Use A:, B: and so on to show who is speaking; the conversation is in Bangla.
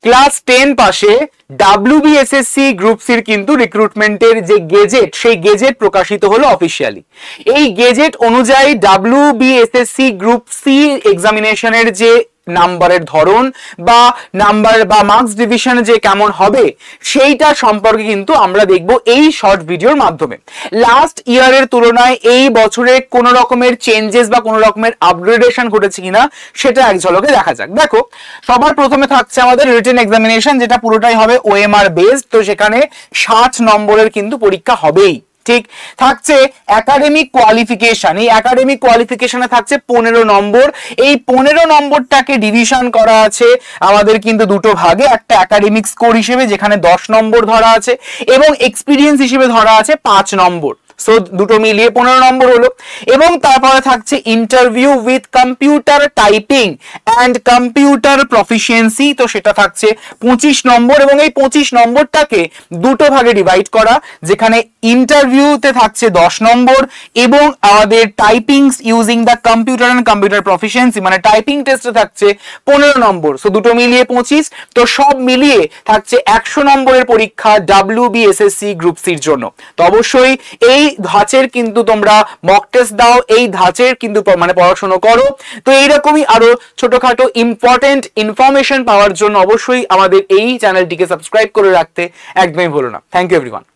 A: ক্লাস 10 পাশে WBSSC গ্রুপ সির কিন্তু রিক্রুটমেন্টের যে গেজেট, সেই গেজেট প্রকাশিত হলো অফিসিয়ালি। এই গেজেট অনুযায়ী WBSSC গ্রুপ সি এক্সামিনেশনের যে নাম্বারের ধরন বা নাম্বার বা মার্কস ডিভিশন যে কেমন হবে সেইটা সম্পর্কে কিন্তু আমরা দেখব এই শর্ট ভিডিওর মাধ্যমে। লাস্ট ইয়ারের তুলনায় এই বছরে কোনো রকমের চেঞ্জেস বা কোনো রকমের আপগ্রেডেশন ঘটেছে কিনা সেটা এক ঝলকে দেখা যাক। দেখো, সবার প্রথমে থাকছে আমাদের রিটেন এক্সামিনেশন, যেটা পুরোটাই হবে OMR বেসড। তো সেখানে 60 নম্বরের কিন্তু পরীক্ষা হবেই। ঠিক থাকছে একাডেমিক কোয়ালিফিকেশন, এই একাডেমিক কোয়ালিফিকেশনে থাকছে 15 নম্বর। এই 15 নম্বরটাকে ডিভিশন করা আছে আমাদের কিন্তু দুটো ভাগে, একটা একাডেমিক স্কোর হিসেবে যেখানে 10 নম্বর ধরা আছে এবং এক্সপিরিয়েন্স হিসেবে ধরা আছে 5 নম্বর। সো দুটো মিলিয়ে 15 নম্বর হলো। এবং তারপরে থাকছে interview with computer typing and computer proficiency, তো সেটা থাকছে 25 নম্বর। এবং এই 25 নম্বরটাকে দুটো ভাগে ডিভাইড করা, যেখানে ইন্টারভিউতে থাকছে 10 নম্বর এবং আমাদের typing using the computer and computer proficiency মানে টাইপিং টেস্টে থাকছে 15 নম্বর। সো দুটো মিলিয়ে 25, তো সব মিলিয়ে থাকছে 100 নম্বরের পরীক্ষা WBSSC গ্রুপ সির জন্য। তো অবশ্যই এই ধাঁচের কিন্তু তোমরা মক টেস্ট দাও, এই ধাঁচের কিন্তু মানে পড়াশোনা করো। তো এইরকমই আরো ছোটখাটো ইম্পর্টেন্ট ইনফরমেশন পাওয়ার জন্য অবশ্যই আমাদের এই চ্যানেলটিকে সাবস্ক্রাইব করে রাখতে একদমই ভুলো না। Thank you everyone.